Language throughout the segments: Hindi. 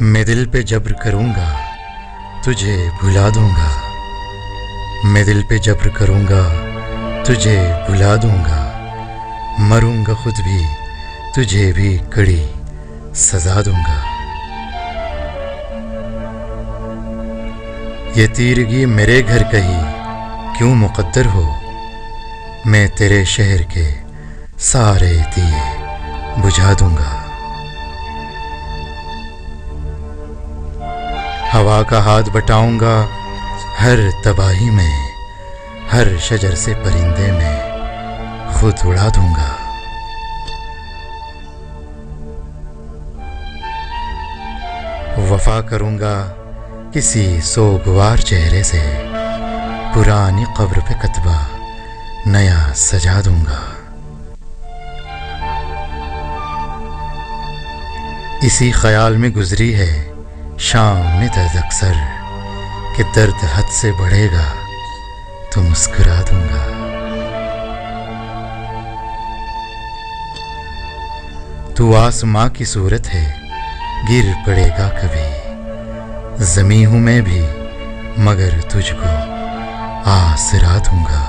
मैं दिल पे जब्र करूँगा, तुझे भुला दूँगा। मैं दिल पे जब्र करूँगा, तुझे भुला दूँगा। मरूँगा खुद भी, तुझे भी कड़ी सजा दूँगा। ये तीरगी मेरे घर कहीं क्यों मुक़द्दर हो, मैं तेरे शहर के सारे दिए बुझा दूँगा। हवा का हाथ बटाऊंगा हर तबाही में, हर शजर से परिंदे में खुद उड़ा दूंगा। वफा करूंगा किसी सोगवार चेहरे से, पुरानी कब्र पे कतबा नया सजा दूंगा। इसी ख्याल में गुजरी है शाम में दर्द अक्सर, कि दर्द हद से बढ़ेगा तो मुस्कुरा दूंगा। तू आसमां की सूरत है, गिर पड़ेगा कभी। जमी हूं मैं भी मगर तुझको आसरा दूंगा।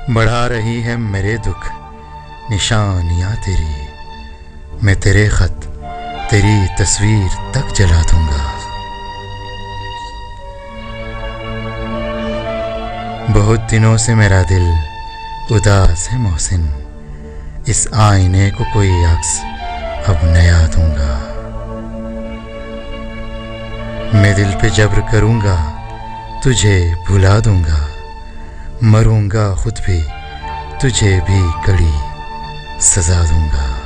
बढ़ा रही है मेरे दुख निशानियां तेरी, मैं तेरे खत तेरी तस्वीर तक जला दूंगा। बहुत दिनों से मेरा दिल उदास है मोहसिन, इस आईने को कोई अक्स अब नया दूंगा। मैं दिल पे जब्र करूंगा, तुझे भुला दूंगा। मरूंगा खुद भी, तुझे भी कड़ी सजा दूंगा।